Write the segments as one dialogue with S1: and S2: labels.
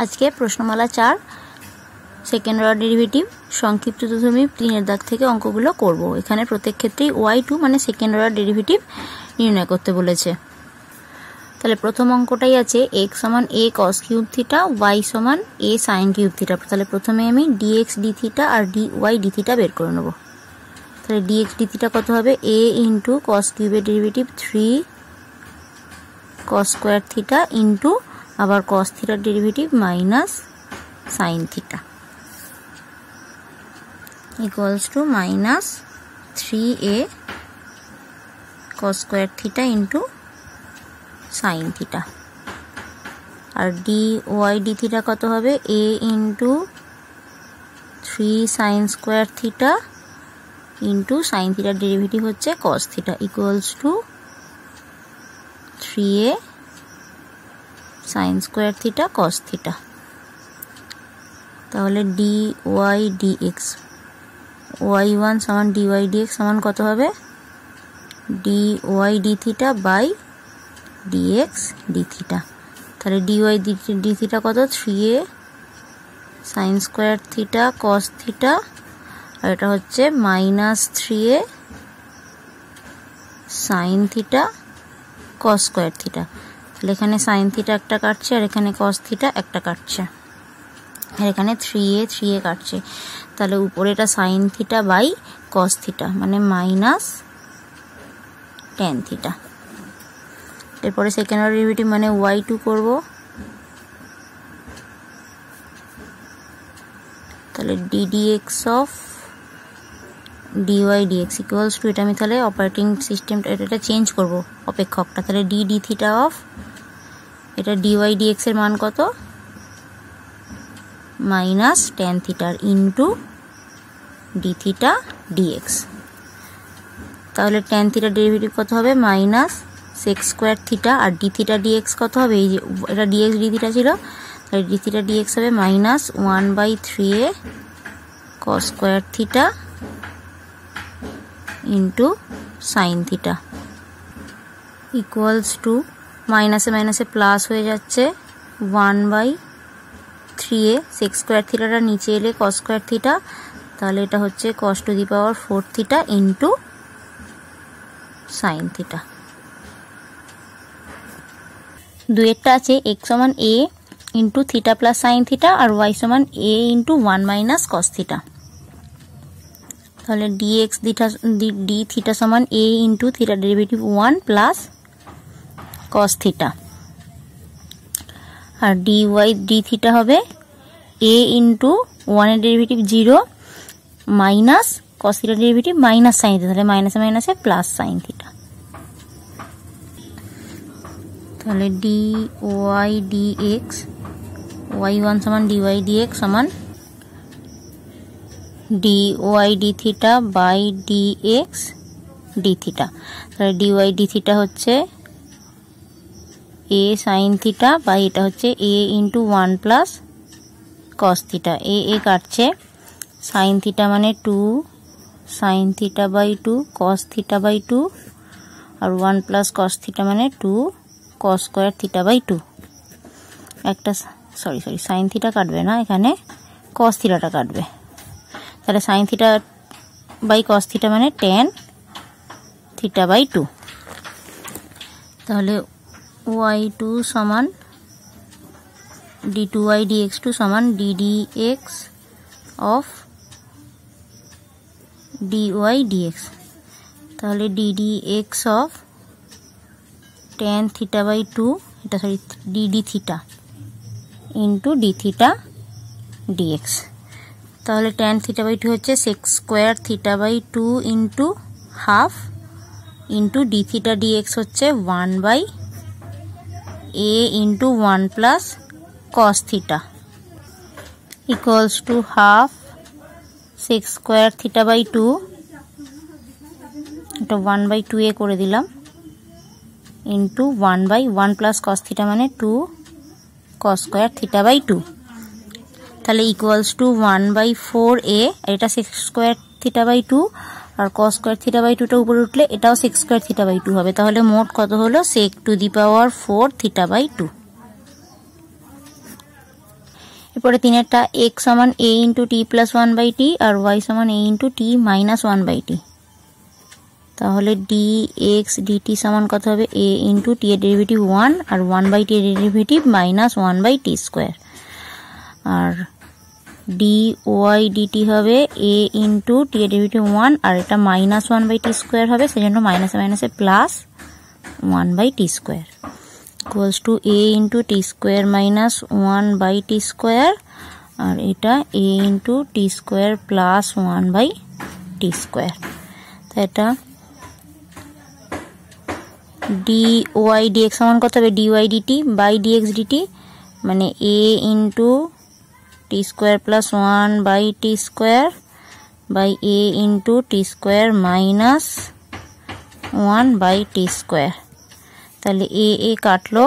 S1: আজকে প্রশ্নমালা 4 second order derivative সংক্ষিপ্ত 2.3 এর দাগ থেকে অঙ্কগুলো করব। এখানে প্রত্যেক ক্ষেত্রেই y2 মানে সেকেন্ড অর্ডার ডেরিভেটিভ নির্ণয় করতে বলেছে। তাহলে প্রথম অঙ্কটাই আছে x সমান a cos cube theta, y সমান a sin কিউব থিটা। তাহলে প্রথমে আমি dx d থিটা আর dy d থিটা বের করে নেব। তাহলে dx d থিটা কত হবে? a ইন্টু cos কিউবের derivative 3 cos square theta into আবার cos থিটার derivative minus sin theta equals to minus 3a cos square theta into sin theta. আর dy d থিটা কত হবে? a into 3 sin square theta into sin থিটার derivative হচ্ছে cos theta equals to 3a sin square theta cos theta. তাহলে dy dx y1 সমান dy dx সমান কত হবে? dy d theta by dx d theta. তাহলে dy d থিটা কত? 3a sin square theta cos theta, আর এটা হচ্ছে minus 3a sin theta cos square theta. তাহলে এখানে sin থিটা একটা কাটছে আর এখানে cos থিটা একটা কাটছে, আর এখানে 3a কাটছে। তাহলে উপরে এটা sin theta by cos theta মানে মাইনাস tan থিটা। এরপরে সেকেন্ড অর্ডার ডেরিভেটিভ মানে y2 করব। তাহলে ddx of dy dx equals to, এটা আমি তাহলে অপারেটিং সিস্টেমটা এটা চেঞ্জ করব অপেক্ষকটা। তাহলে d থিটা অফ এটা dy dx এর মান কত? মাইনাস tan থিটার ইন্টু d থিটা dx। তাহলে tan থিটার ডেরিভেটিভ কত হবে? মাইনাস sec স্কয়ার থিটা, আর d থিটা dx কত হবে? এই যে এটা dx d থিটা ছিল, তাহলে d থিটা dx হবে minus 1/3a cos square theta into sin theta equals two মাইনাসে মাইনাসে প্লাস হয়ে যাচ্ছে 1/3a sec স্কয়ার থিটাটা নিচে এলে cos স্কয়ার থিটা, তাহলে এটা হচ্ছে cos to the power 4 theta into sin theta. দুইটা আছে x সমান a into theta plus sin theta আর y সমান a into 1 minus cos theta. তাহলে dx d থিটা সমান a into theta derivative 1 plus cos theta, আর dy d theta হবে a into 1 এর ডেরিভেটিভ 0 মাইনাস cos থিটার derivative minus sin theta, তাহলে মাইনাসে মাইনাসে প্লাস sin থিটা। তাহলে dy dx y1 সমান dy dx সমান dy d theta by dx d theta. তাহলে dy d থিটা হচ্ছে a sin থিটা বাই এটা হচ্ছে a into 1 plus cos theta. a কাটছে, sin থিটা মানে 2 sin theta by 2 cos theta by 2, আর 1 plus cos theta মানে 2 cos square theta by 2। একটা sorry sin theta কাটবে না, এখানে cos থিটাটা কাটবে। তাহলে sin theta by cos theta মানে tan থিটা বাই 2। তাহলে y2 সমান d2y dx2 সমান ddx অফ dy dx। তাহলে ddx of tan theta by 2, এটা sorry dd theta into d theta dx। তাহলে tan থিটা বাই 2 হচ্ছে sec square theta by 2 into half into d theta dx হচ্ছে 1/a into 1 plus cos theta equals to half sec square theta by 2, এটা 1/2a করে দিলাম into 1/1 plus cos theta মানে 2 cos square theta by 2। তাহলে equals two 1/4a, এটা sec square theta by 2 আর cos square theta by 2টা উপরে উঠলে এটাও sec স্কয়ার থিটা বাই 2 হবে। তাহলে মোট কত হলো? sec to the power 4 theta by 2। এরপরে 3এরটা x সমান a into t plus 1/t আর y সমান a into t minus 1/t। তাহলে dx dt সমান কত হবে a ইন্টু টি এর ডেরিভেটিভ 1 আর 1/t এর ডেরিভেটিভ মাইনাস 1/t স্কোয়ার। আর dy dt হবে a ইন্টু টি এর ডেরিভেটিভ 1 আর এটা মাইনাস 1/t স্কোয়ার হবে, সেজন্য মাইনাসে মাইনাসে plus 1/t square equals to a into t square minus 1/t square আর এটা a into t square plus 1/t square. তো এটা dy dx সমান কত হবে dy dt by dx dt মানে a into t square plus 1/t square by a into t square minus 1/t square. তাহলে a কাটলো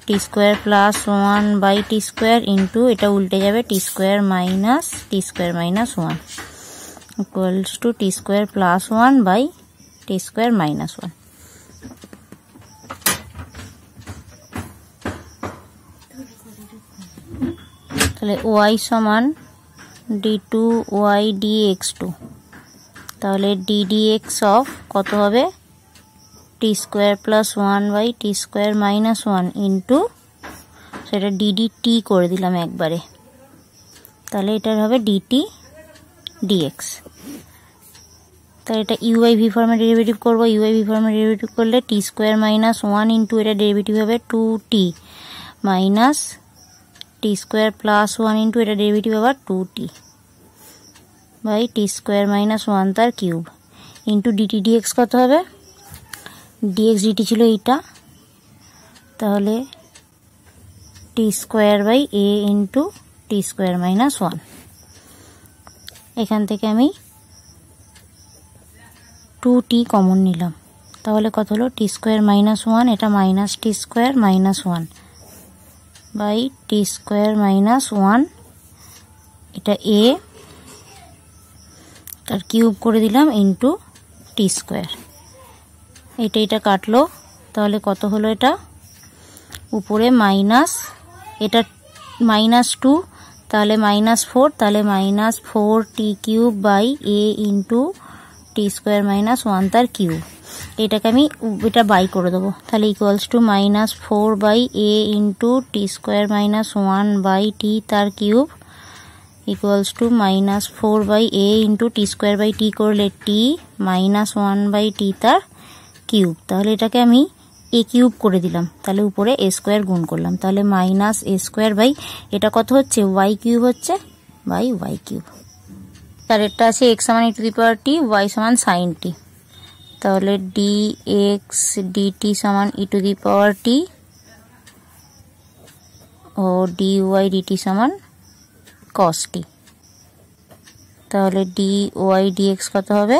S1: t square plus 1/t square into এটা উল্টে যাবে t square minus 1 equals to t square plus 1 by t square minus 1। তাহলে y সমান d2y dx2, তাহলে ddx of কত হবে t square plus 1 by t square minus 1 into সেটা dt করে দিলাম একবারে, তাহলে এটার হবে dt dx। তাহলে এটা uy v ফর্মে ডেরিভেটিভ করব, uy v ফর্মে ডেরিভেটিভ করলে টি স্কোয়ার মাইনাস 1 ইন্টু এটা ডেরিভেটিভ হবে 2t minus t square plus 1 into এটা ডেরিভেটিভ আবার 2t by t square minus 1 তার কিউব ইন্টু dt dx কত হবে dx dt ছিল এইটা, তাহলে t square by a into t square minus 1। এখান থেকে আমি 2t কমন নিলাম, তাহলে কত হলো টি স্কোয়ার মাইনাস 1 এটা minus t square minus 1 by t square minus 1 এটা a তার কিউব করে দিলাম ইন্টু টি স্কোয়ার। এটা কাটলো, তাহলে কত হলো এটা উপরে মাইনাস এটা মাইনাস 2 তাহলে মাইনাস 4, তাহলে minus 4t cube by a into t square minus 1 তার কিউব। এটাকে আমি এটা বাই করে দেবো, তাহলে equals to minus 4 by a into t square minus 1 by t তার cube equals to minus 4 by a into t square by t করলে t minus 1 by t তার কিউব। তাহলে এটাকে আমি a কিউব করে দিলাম, তাহলে উপরে a স্কোয়ার গুণ করলাম, তাহলে মাইনাস a স্কোয়ার বাই এটা কত হচ্ছে y কিউব হচ্ছে বাই y কিউব। তার এটা আছে x সমান e to the power t, y সমান sin t, তাহলে dx dt সমান e to the power t ও dy dt সমান cos t। তাহলে dy dx কত হবে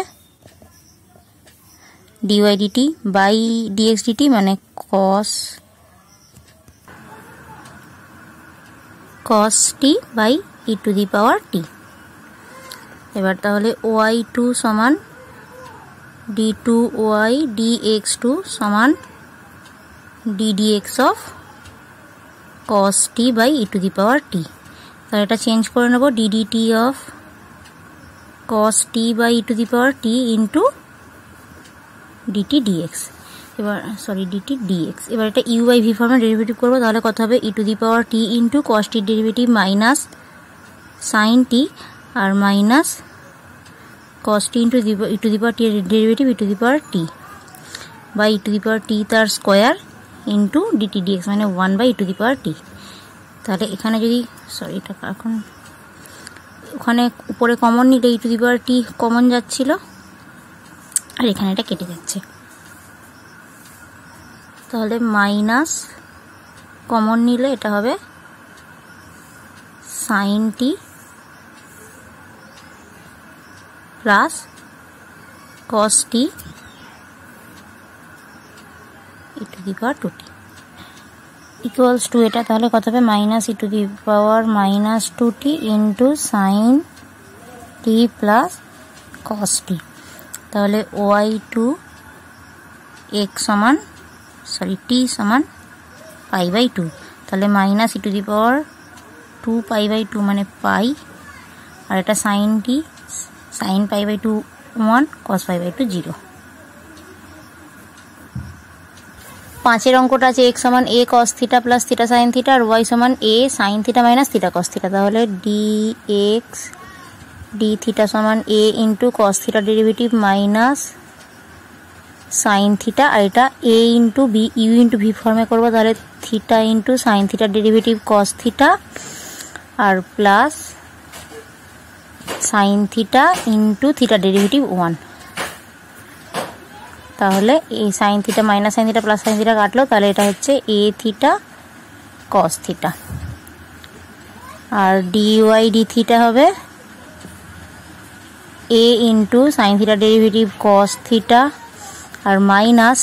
S1: dy dt by dx dt মানে cos t by e to the power t। এবার তাহলে y2 সমান d2y dx2 সমান ddx of cos t by e to the power t। তাহলে এটা চেঞ্জ করে নেব ddt of cos t by e to the power t into dt dx। এবার dt dx। এবার এটা u বাই v ফর্মে derivative করবো, তাহলে কত হবে e to the power t into cos t derivative minus sin t আর minus cos t into e to the power t এর derivative e to the power t by e to the power t তার square into dt dx মানে 1 by e to the power t। তাহলে এখানে যদি এটা এখন ওখানে উপরে কমন নিলে e to the power t common যাচ্ছিল আর এখানে এটা কেটে যাচ্ছে, তাহলে মাইনাস কমন নিলে এটা হবে sin t plus cos t e to the power 2t equals to এটা, তাহলে কত হবে minus e to the power minus 2t into sin t plus cos t। তাহলে y2 x সমান t সমান পাই বাই 2, তাহলে মাইনাস e টু দি পাওয়ার 2 2π/2 মানে পাই, আর এটা সাইন টি, সাইন π/2 1, cos π/2 0। 5 অঙ্কটা আছে x সমান a cos θ প্লাস θ sin θ আর y সমান a sin θ মাইনাস θ cos θ। তাহলে dx dθ সমান a into cos θ derivative minus sin θ, আর এটা a into b u into v ফর্মে করবো। তাহলে θ ইন্টু sin θ ডেরিভেটিভ cos θ আর প্লাস sin θ ইন্টু θ ডেরিভেটিভ 1। তাহলে এই sin θ minus sin θ plus sin θ কাটলো, তাহলে এটা হচ্ছে a θ cos θ, R dy dθ হবে a into sin θ derivative cos θ আর minus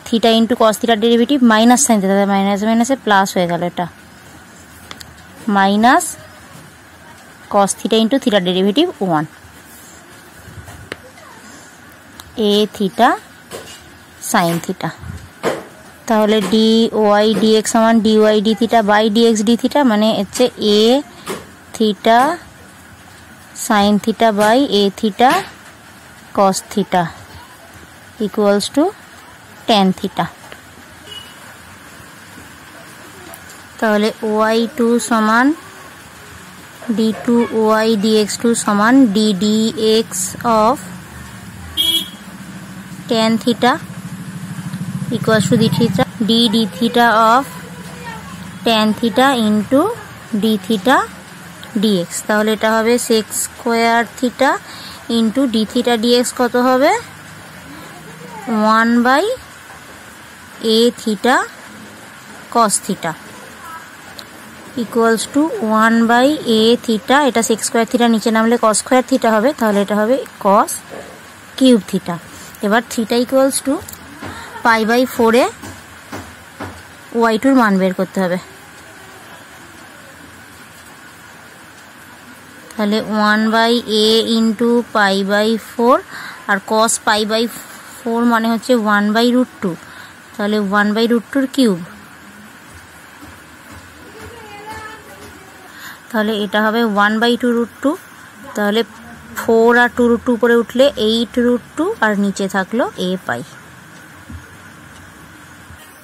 S1: θ into cos θ derivative minus sin θ, minus মাইনাসে প্লাস হয়ে গেল, এটা minus cos θ into θ derivative 1 a θ sin θ। তাহলে dy dx সমান dy dθ by dx dθ মানে হচ্ছে a θ sin θ by a θ cos θ equals to tan θ। তাহলে y2 সমান d2y dx2 সমান ddx of tan θ equals to d dθ of tan θ into dθ dx। তাহলে এটা হবে sec square θ into dθ dx কত হবে 1/a θ cos θ equals to 1/a θ। এটা sec square θ নিচে নামলে cos স্কয়ার θ হবে, তাহলে এটা হবে cos কিউব θ। এবার θ ইকুয়ালস টু π/4 এ y2 এর মান বের করতে হবে। তাহলে 1/a ইন্টু π/4 আর cos π/4 মানে হচ্ছে 1/√2, তাহলে 1/√2 এর কিউব। তাহলে এটা হবে 1/2√2, তাহলে 4 আর 2√2 উপরে উঠলে 8√2 আর নিচে থাকলো a পাই।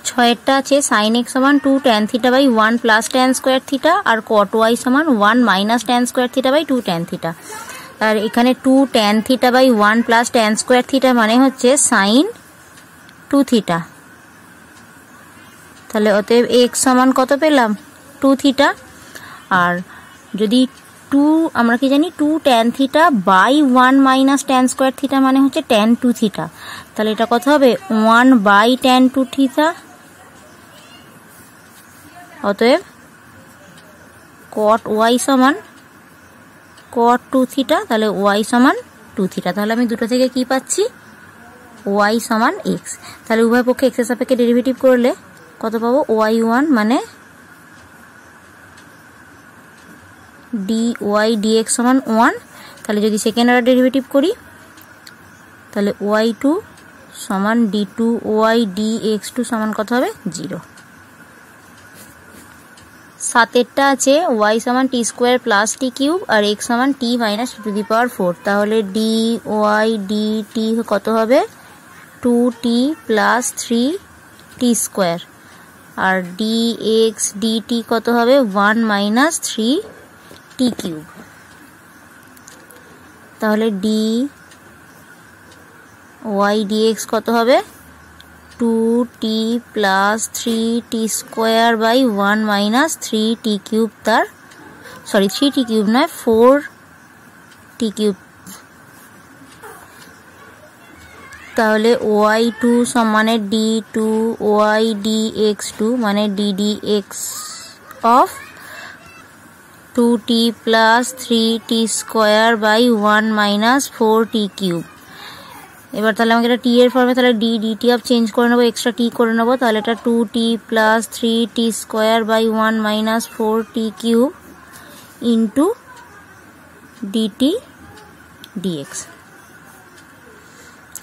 S1: 6টা আছে sin x সমান 2 tan θ by 1 plus tan square θ আর cot y সমান 1 minus tan square θ by 2 tan θ। আর এখানে 2 tan θ by 1 plus tan square θ মানে হচ্ছে sin 2 θ। তাহলে অতএব x সমান কত পেলাম 2 θ, আর যদি 2 আমরা কি জানি 2 tan θ by 1 minus tan square θ মানে হচ্ছে tan 2 θ। তাহলে এটা কত হবে 1 বাই tan 2 θ। অতএব cot y সমান cot 2 θ, তাহলে y সমান 2 θ। তাহলে আমি দুটো থেকে কি পাচ্ছি y সমান x। তাহলে উভয় পক্ষে x এর সাপেক্ষে ডেরিভেটিভ করলে কত পাবো y1 মানে dy dx সমান 1। তাহলে যদি সেকেন্ড অর্ডার ডেরিভেটিভ করি তাহলে y2 সমান d2y dx2 সমান কত হবে 0। 7টা আছে y সমান t square plus t cube আর x সমান t minus t to the power 4। তাহলে dy dt কত হবে 2t প্লাস 3t স্কয়ার আর dx dt কত হবে 1 মাইনাস 3t কিউব। তাহলে dy dx কত হবে 2t plus 3t square by 1 minus 3t cube, তার সরি 3t কিউব নয় 4t কিউব। তাহলে y2 সমানে d2y dx2 মানে ddx of 2t plus 3t square by 1 minus 4t cube. এবার তাহলে আমাকে এটা t এর ফর্মে তাহলে d dt অফ চেঞ্জ করে নেবো, এক্সট্রা t করে নেবো। তাহলে এটা 2t plus 3t square by 1 minus 4t cube into dt dx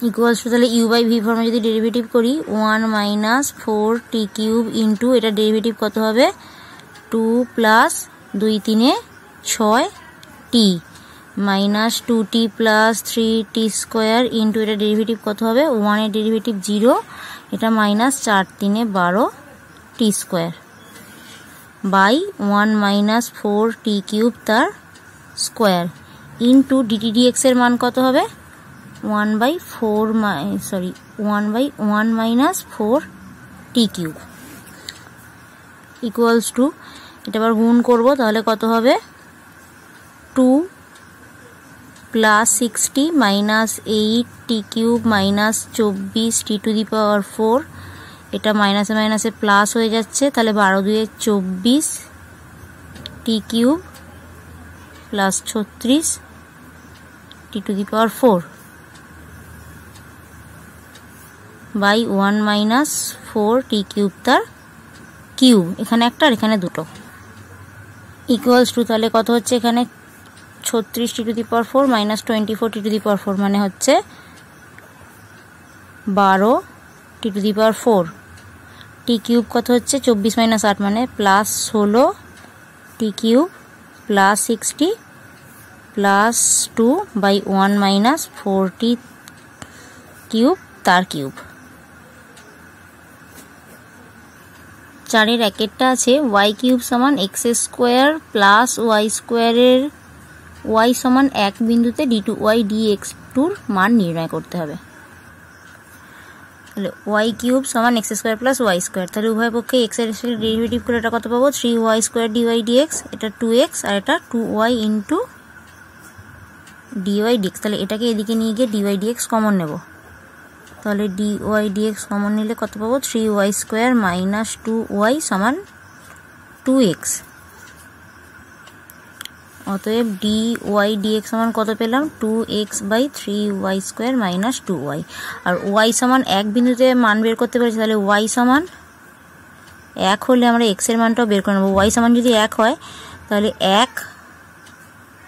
S1: equals to তাহলে u বাই v ফর্মে যদি ডেরিভেটিভ করি 1 মাইনাস 4t কিউব ইন্টু এটা ডেরিভেটিভ কত হবে 2 plus 2 3 6 t minus 2t plus 3t square into এটা ডেরিভেটিভ কত হবে 1 এর ডেরিভেটিভ 0 এটা minus 4 3 12 t square by 1 minus 4t cube তার স্কোয়ার ইন্টু ডিটি ডিএক্স এর মান কত হবে 1 by 1 minus 4t cube equals to এটা আবার গুণ করব তাহলে কত হবে 2 plus 6t minus 8t cube minus 24t to the power 4 এটা মাইনাসে মাইনাসে প্লাস হয়ে যাচ্ছে তাহলে 12 2 24t cube plus 36t to the power 4 by 1 minus 4t cube তার কিউব এখানে একটা আর এখানে দুটো ইকুয়ালস টু তাহলে কত হচ্ছে এখানে 36t to the power 4 minus 24t to the power 4 মানে হচ্ছে 12t two the power 4 T cube কত হচ্ছে 24 মাইনাস 8 মানে plus 16t cube plus 60 plus 2 by 1 minus 4t cube তার কিউব 4 এর একেরটা আছে y কিউব সমান x স্কোয়ার প্লাস y স্কোয়ারের y সমান 1 বিন্দুতে d2y dx2 এর মান নির্ণয় করতে হবে তাহলে y কিউব সমান x square plus y square তাহলে উভয় পক্ষে x এর ডেরিভেটিভ করে এটা কত পাবো 3y স্কোয়ার dy dx এটা 2x আর এটা 2y ইনটু dy dx তাহলে এটাকে এদিকে নিয়ে গিয়ে dy dx কমন নেব তাহলে dy dx কমন নিলে কত পাবো 3y স্কোয়ার মাইনাস 2y সমান 2x অতএব dy dx সমান কত পেলাম 2x by 3y square minus 2y আর y সমান 1 বিন্দুতে মান বের করতে পারছি তাহলে y সমান 1 হলে আমরা x এর মানটাও বের করে নেব y সমান যদি 1 হয় তাহলে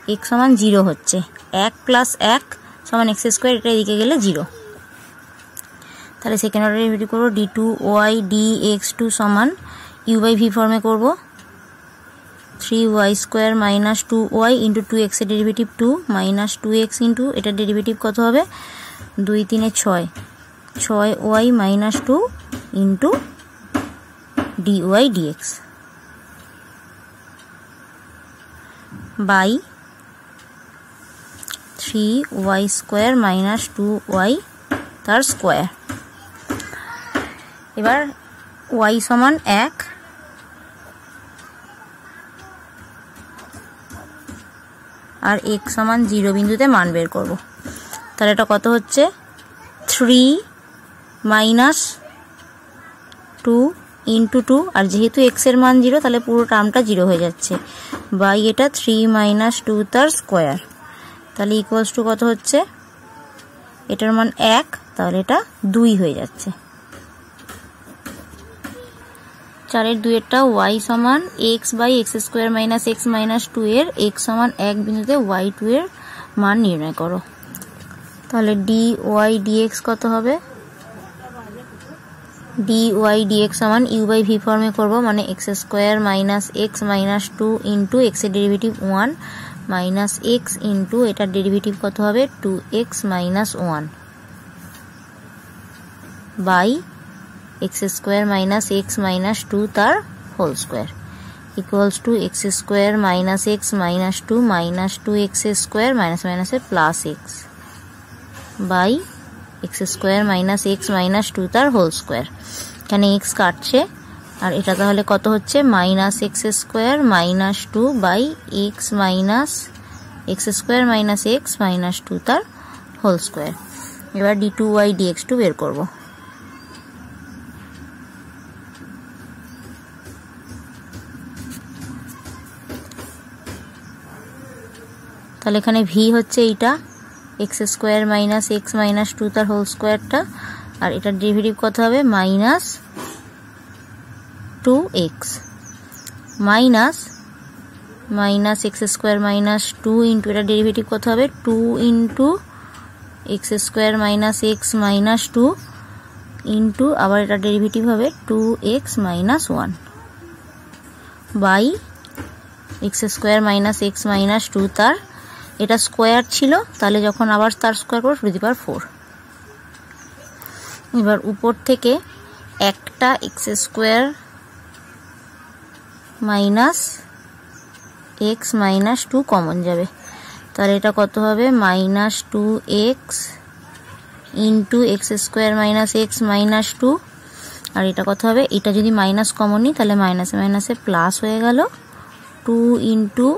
S1: 1 x সমান 0 হচ্ছে 1 প্লাস 1 সমান x স্কোয়ার এটা এদিকে গেলে 0 তাহলে সেকেন্ড অর্ডার ডেরিভেটিভ করব d2y dx2 সমান u বাই v ফর্মে করব 3y square minus 2y into 2x এর ডেরিভেটিভ 2 মাইনাস 2x ইন্টু এটার ডেরিভেটিভ কত হবে 2 3 6 6y minus 2 into dy dx by 3y square minus 2y তার স্কোয়ার এবার y সমান 1 আর x সমান 0 বিন্দুতে মান বের করব তাহলে এটা কত হচ্ছে 3 মাইনাস 2 ইন্টু 2 আর যেহেতু x এর মান 0 তাহলে পুরো টার্মটা 0 হয়ে যাচ্ছে বাই এটা 3 মাইনাস 2 তার স্কোয়ার তাহলে ইকুয়ালস টু কত হচ্ছে এটার মান 1 তাহলে এটা 2 হয়ে যাচ্ছে 4 এর 2 এরটা y সমান x by x square minus x minus 2 এর x সমান 1 বিন্দুতে y2 এর মান নির্ণয় করো তাহলে dy dx কত হবে dy dx সমান u বাই v ফর্মে করব মানে x square minus x minus 2 into x এর ডেরিভেটিভ 1 মাইনাস x ইনটু এটার ডেরিভেটিভ কত হবে 2x minus 1 by x square minus x minus 2 তার whole square equals to x square minus x minus 2 minus 2x square minus মাইনাসে plus x by x square minus x minus 2 তার whole square এখানে x কাটছে আর এটা তাহলে কত হচ্ছে minus x square minus 2 by x minus x square minus x minus 2 তার whole square এবার d2y dx2 বের করব তাহলে এখানে v হচ্ছে এইটা x square minus x minus 2 তার হোল স্কোয়ারটা আর এটার ডেরিভেটিভ কত হবে minus 2x minus minus x square minus 2 into এটার ডেরিভেটিভ কত হবে 2 into x square minus x minus 2 into আবার এটার ডেরিভেটিভ হবে 2x minus 1 by x square minus x minus 2 তার এটা স্কোয়ার ছিল, তাহলে যখন আবার তার স্কোয়ার করবো টু দি পাওয়ার 4। এবার উপর থেকে একটা x square minus x minus 2 common যাবে, তাহলে এটা কত হবে minus 2x into x square minus x minus 2। আর এটা কত হবে, এটা যদি মাইনাস কমন নিই তাহলে মাইনাসে মাইনাসে প্লাস হয়ে গেল 2 into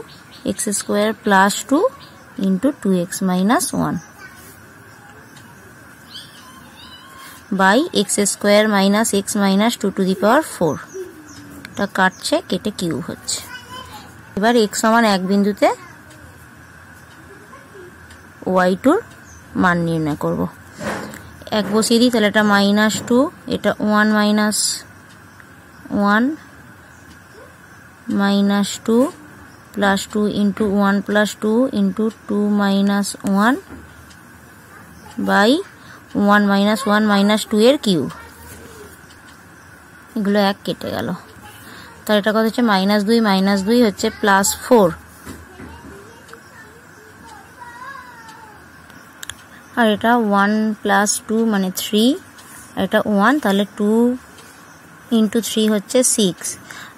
S1: x square plus 2 into 2x minus 1 by x square minus x minus 2 to the power 4। এটা কাটছে, কেটে কিউব হচ্ছে। এবার x সমান 1 বিন্দুতে y2 মান নির্ণয় করব। 1 বসিয়ে দিই, তাহলে এটা মাইনাস 2, এটা 1 minus 1 minus 2 plus 2 into 1 plus 2 into 2 minus 1 by 1 minus 1 minus 2 এর কিউব। এগুলো 1 কেটে গেল, তাহলে এটা কত হচ্ছে মাইনাস 2 হচ্ছে প্লাস 4। আর এটা 1 প্লাস 2 মানে 3, আর এটা 1, তাহলে 2 ইন্টু 3 হচ্ছে 6,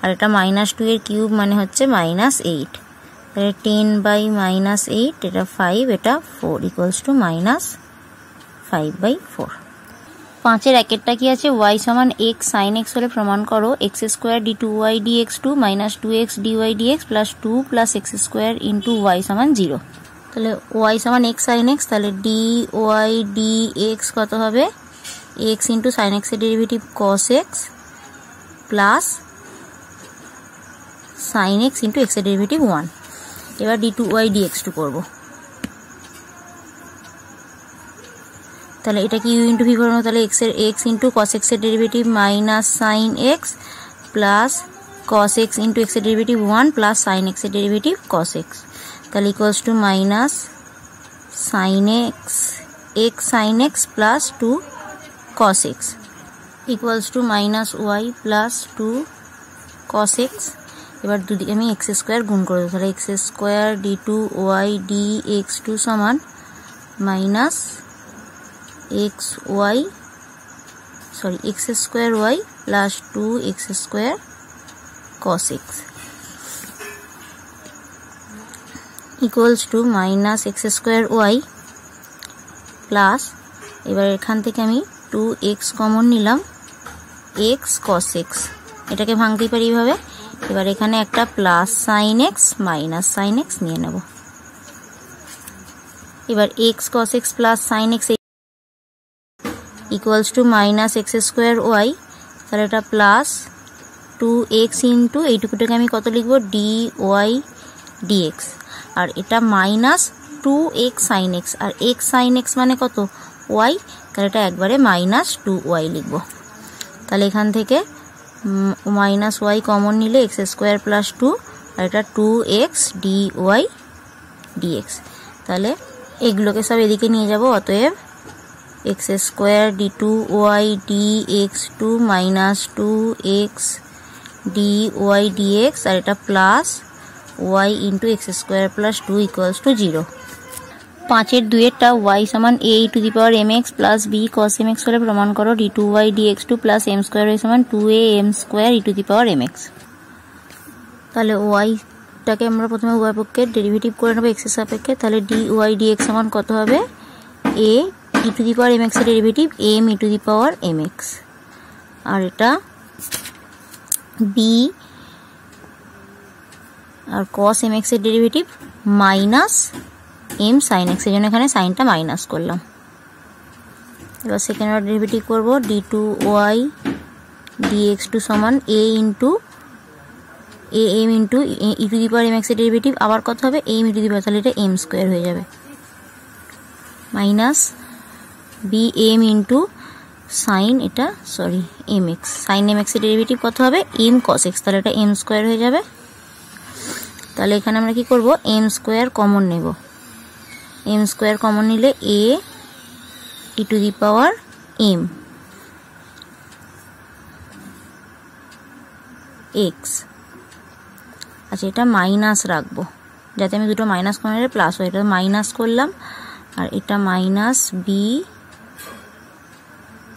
S1: আর এটা মাইনাস 2 এর কিউব মানে হচ্ছে মাইনাস 8, তাহলে 10 বাই মাইনাস 8, এটা 5, এটা 4 ইকুয়ালস টু মাইনাস 5/4। 5-এর একেরটা কি আছে, y সমান x sin x হলে প্রমাণ করো x square d2y dx2 minus 2x dy dx plus 2 plus x square into y সমান 0। তাহলে y সমান x sin x, তাহলে dy dx কত হবে, x ইন্টু sin x এর derivative cos x plus sin x into x এর derivative 1। এবার d2y dx2 করবো, তাহলে এটা কি u ইন্টু v করবো, তাহলে x ইন্টু cos x এর derivative minus sin x plus cos x into x এর ডেরিভেটিভ 1 প্লাস sin x এর ডেরিভেটিভ cos x, তাহলে equals to minus sin x sin x plus 2 cos x equals to minus y plus 2 cos x। এবার দুদিকে আমি x square গুণ করে দেবো, তাহলে x স্কোয়ার d2y dx2 সমান minus x square y plus 2x square cos x equals to minus x square y plus, এবার এখান থেকে আমি 2x কমন নিলাম, x cos x, এটাকে ভাঙতেই পারি এইভাবে। এবার এখানে একটা plus sin x minus sin x নিয়ে নেব। এবার x cos x plus sin x equals to minus x square y, তাহলে এটা প্লাস 2x ইন্টু এইটুকুটাকে আমি কত লিখবো dy dx, আর এটা মাইনাস 2x sin x, আর x sin x মানে কত y, তাহলে এটা একবারে মাইনাস 2y লিখবো। তাহলে এখান থেকে মাইনাস y কমন নিলে x স্কোয়ার প্লাস 2, আর এটা 2x dy dx, তাহলে এগুলোকে সব এদিকে নিয়ে যাব। অতএব x square d2y dx2 minus 2x dy dx, আর এটা plus y into x square plus 2 equals to 0। 5-এর 2-এরটা y সমান a two the power mx plus b cos mx হলে প্রমাণ করো d2y dx2 plus m square y সমান 2a m square e to the power mx। তাহলে yটাকে আমরা প্রথমে উভয় পক্ষের ডেরিভেটিভ করে নেবো x এর সাপেক্ষে, তাহলে dy dx সমান কত হবে a e to the power mx এর derivative m e to the power mx, আর এটা b আর cos mx এর derivative minus m sin x, এর জন্য এখানে সাইনটা মাইনাস করলাম। এবার সেকেন্ড অর্ডার ডেরিভেটিভ করব, d2y dx2 সমান a into am into e to the power mx এর ডেরিভেটিভ আবার কত হবে m e টু দি পাওয়ার, তাহলে এটা m স্কোয়ার হয়ে যাবে, মাইনাস bm ইন্টু সাইন এটা mx, সাইন mx এর ডেরিভেটিভ কত হবে m cos x, তাহলে এটা m স্কোয়ার হয়ে যাবে। তাহলে এখানে আমরা কি করব m স্কোয়ার কমন নেব, m স্কোয়ার কমন নিলে a e to the power m x আচ্ছা, এটা মাইনাস রাখবো যাতে আমি দুটো মাইনাস কমন নিলে প্লাস হয়। এটা মাইনাস করলাম, আর এটা মাইনাস বি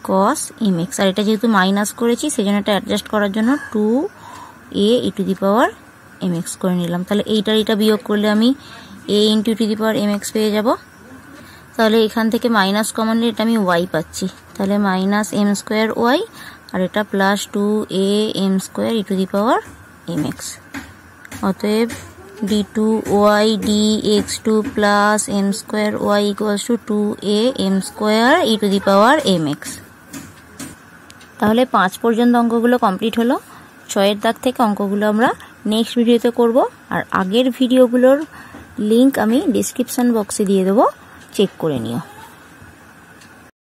S1: কস এম এক্স। আর এটা যেহেতু মাইনাস করেছি সেজন্য এটা অ্যাডজাস্ট করার জন্য 2a e to the power m x করে নিলাম। তাহলে এইটার এটা বিয়োগ করলে আমি a ইন্টু to the power m x পেয়ে যাব। তাহলে এখান থেকে মাইনাস কমন নিলে এটা আমি ওয়াই পাচ্ছি। তাহলে মাইনাস এম স্কোয়ার ওয়াই, আর এটা plus 2a m square e to the power m x. অতএব d2y dx2 plus m square y equals to 2a m square e to the power mx। তাহলে 5 পর্যন্ত অঙ্কগুলো complete হলো। 6 দাগ থেকে অঙ্কগুলো আমরা নেক্সট ভিডিওতে করব। আর আগের ভিডিওগুলোর লিংক আমি ডিসক্রিপশন বক্সে দিয়ে দেবো, চেক করে নিও।